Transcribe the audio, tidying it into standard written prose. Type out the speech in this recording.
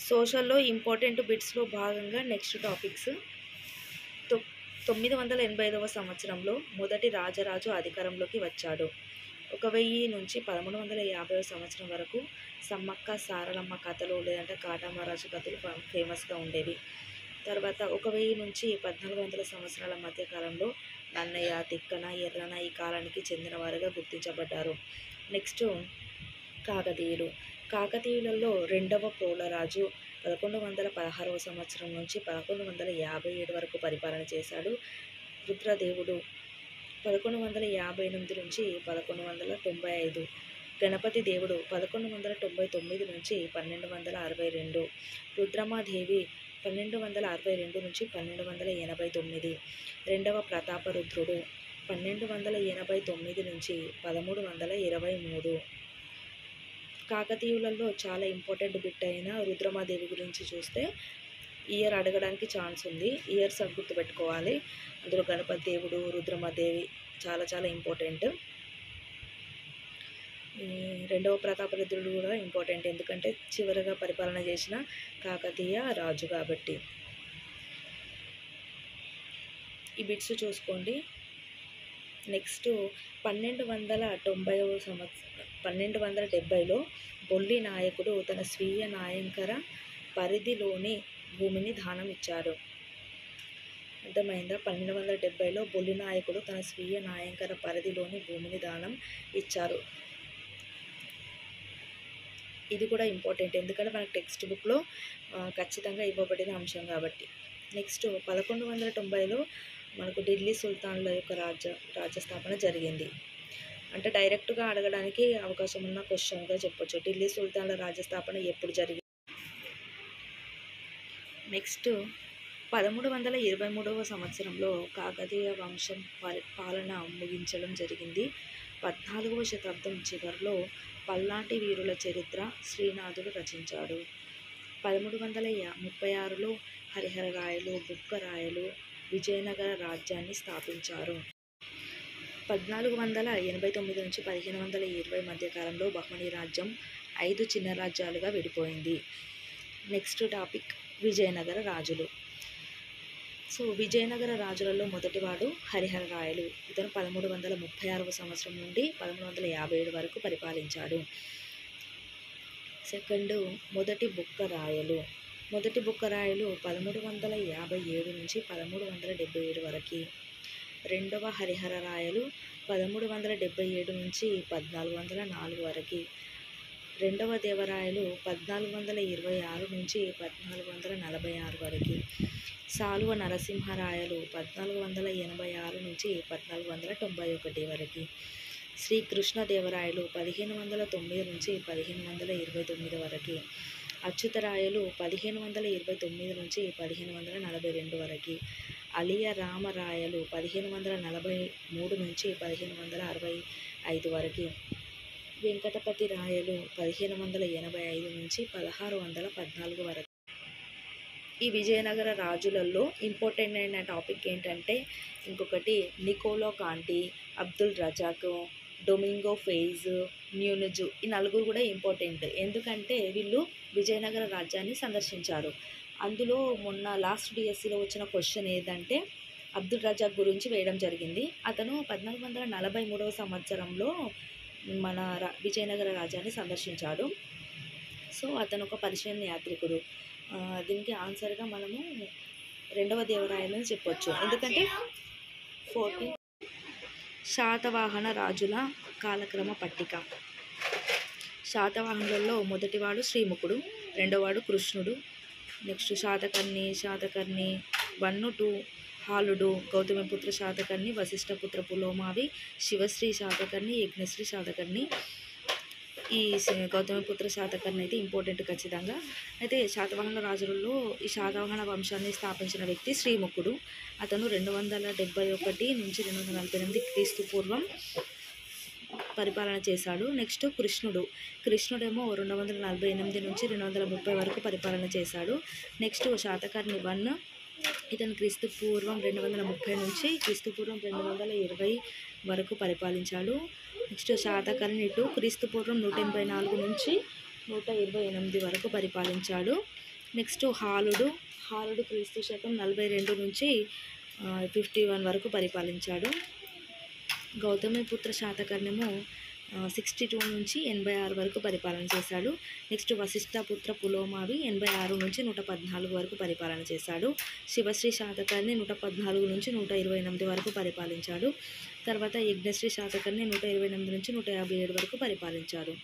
సోషల్లో important బిట్స్లో భాగంగా next topics. 985వ సంవత్సరంలో మొదటి రాజరాజు అధికారంలోకి వచ్చాడు. 1000 నుంచి 1350వ సంవత్సరం వరకు సమ్మక్క సారలమ్మ కథలు లేదంటే కాటమరాజు కథలు ఫేమస్గా ఉండేవి. తర్వాత 1000 నుంచి 1400 సంవత్సరాల మధ్యకాలంలో నన్నయ్య, తిక్కన, ఎర్రన ఈ కాలానికి చెందిన వారుగా గుర్తించబడ్డారు. నెక్స్ట్ కాకతీయులు. కాకతీయులలో రెండవ పోలరాజు 1116వ సంవత్సరం నుంచి 1157 వరకు పరిపాలన చేశాడు. రుద్రదేవుడు 1158 నుంచి 1195. గణపతి దేవుడు 1199 నుంచి 1262. రుద్రమాదేవి 1262 నుంచి 1289. రెండవ ప్రతాపరుద్రుడు 1289 నుంచి 1323. కాకతీయులలో చాలా ఇంపార్టెంట్ బిట్ అయిన రుద్రమాదేవి గురించి చూస్తే ఇయర్ అడగడానికి ఛాన్స్ ఉంది. ఇయర్స్ గుర్తుపెట్టుకోవాలి. అందులో గణపతి దేవుడు, రుద్రమాదేవి చాలా చాలా ఇంపార్టెంట్. రెండవ ప్రతాపరుద్రుడు కూడా ఇంపార్టెంట్, ఎందుకంటే చివరిగా పరిపాలన చేసిన కాకతీయ రాజు కాబట్టి. ఈ బిట్స్ చూసుకోండి. నెక్స్ట్ 1270లో బొల్లి నాయకుడు తన స్వీయ నాయంకర పరిధిలోని భూమిని దానం ఇచ్చాడు. అర్థమైందా? 1270లో బొల్లి నాయకుడు తన స్వీయ నాయంకర పరిధిలోని భూమిని దానం ఇచ్చారు. ఇది కూడా ఇంపార్టెంట్, ఎందుకంటే మనకు టెక్స్ట్ బుక్లో ఖచ్చితంగా ఇవ్వబడిన అంశం కాబట్టి. నెక్స్ట్ 1190లో మనకు ఢిల్లీ సుల్తాన్ల యొక్క రాజ్యస్థాపన జరిగింది. అంటే డైరెక్ట్గా అడగడానికి అవకాశం ఉన్న క్వశ్చన్గా చెప్పొచ్చు. ఢిల్లీ సుల్తాన్ల రాజ్యస్థాపన ఎప్పుడు జరిగింది? నెక్స్ట్ 1323వ సంవత్సరంలో కాకతీయ వంశం పాలన ముగించడం జరిగింది. 14వ శతాబ్దం చివరిలో పల్నాటి వీరుల చరిత్ర శ్రీనాథుడు రచించాడు. 1336లో హరిహరరాయలు, బుక్కరాయలు విజయనగర రాజ్యాన్ని స్థాపించారు. 1489 నుంచి 1520 మధ్యకాలంలో బహమనీ రాజ్యం 5 చిన్న రాజ్యాలుగా విడిపోయింది. నెక్స్ట్ టాపిక్ విజయనగర రాజులు. సో విజయనగర రాజులలో మొదటివాడు హరిహరరాయలు. ఇతను 1336వ సంవత్సరం నుండి 1357 వరకు పరిపాలించాడు. సెకండ్ మొదటి బుక్కరాయలు. మొదటి బుక్కరాయలు 1357 నుంచి 1377 వరకు. రెండవ హరిహరరాయలు 1377 నుంచి 1404 వరకు. రెండవ దేవరాయలు 1426 నుంచి 1446 వరకు. సాలువ నరసింహరాయలు 1486 నుంచి 1491 వరకు. శ్రీకృష్ణదేవరాయలు 1509 నుంచి 1529 వరకు. అచ్యుతరాయలు 1529 నుంచి 1542 వరకు. అలియ రామరాయలు 1543 నుంచి 1565 వరకు. వెంకటపతి రాయలు 1585 నుంచి 1614 వరకు. ఈ విజయనగర రాజులలో ఇంపార్టెంట్ అయిన టాపిక్ ఏంటంటే ఇంకొకటి నికోలో కాంటి, అబ్దుల్ రజాక్, డొమింగో ఫెయిజ్, న్యూనుజు. ఈ నలుగురు కూడా ఇంపార్టెంట్, ఎందుకంటే వీళ్ళు విజయనగర రాజ్యాన్ని సందర్శించారు. అందులో మొన్న లాస్ట్ డిఎస్సిలో వచ్చిన క్వశ్చన్ ఏదంటే అబ్దుల్ రజాక్ గురించి వేయడం జరిగింది. అతను 1443వ సంవత్సరంలో మన విజయనగర రాజ్యాన్ని సందర్శించాడు. సో అతను ఒక పరిశీలన యాత్రికుడు. దీనికి ఆన్సర్గా మనము రెండవ దేవరాయలని చెప్పొచ్చు, ఎందుకంటే 14 శాతవాహన రాజుల కాలక్రమ పట్టిక. శాతవాహనులలో మొదటివాడు శ్రీముఖుడు, రెండోవాడు కృష్ణుడు. నెక్స్ట్ శాతకర్ణి 1, 2, హాలుడు, గౌతమిపుత్ర శాతకర్ణి, వశిష్ఠపుత్ర పులోమావి, శివశ్రీ శాతకర్ణి, యజ్ఞశ్రీ శాతకర్ణి. ఈ గౌతమిపుత్ర శాతకర్ణి అయితే ఇంపార్టెంట్ ఖచ్చితంగా. అయితే శాతవాహన రాజులలో ఈ శాతవాహన వంశాన్ని స్థాపించిన వ్యక్తి శ్రీముఖుడు. అతను 271 నుంచి 248 క్రీస్తు పూర్వం పరిపాలన చేశాడు. నెక్స్ట్ కృష్ణుడేమో 248 నుంచి 230 వరకు పరిపాలన చేశాడు. నెక్స్ట్ శాతకర్ణి 1, ఇతను క్రీస్తు పూర్వం 230 నుంచి క్రీస్తు పూర్వం 220 వరకు పరిపాలించాడు. నెక్స్ట్ శాతకర్ణి 2 క్రీస్తు పూర్వం 184 నుంచి 128 వరకు పరిపాలించాడు. నెక్స్ట్ హాలుడు. హాలుడు క్రీస్తు శకం 42 నుంచి 51 వరకు పరిపాలించాడు. గౌతమిపుత్ర శాతకర్ణిము 62 నుంచి 86 వరకు పరిపాలన చేశాడు. నెక్స్ట్ వశిష్ఠపుత్ర పులోమావి 86 నుంచి 114 వరకు పరిపాలన చేశాడు. శివశ్రీ శాతకర్ణి 114 నుంచి 128 వరకు పరిపాలించాడు. తర్వాత యజ్ఞశ్రీ శాతకర్ణి 128 నుంచి 157 వరకు పరిపాలించాడు.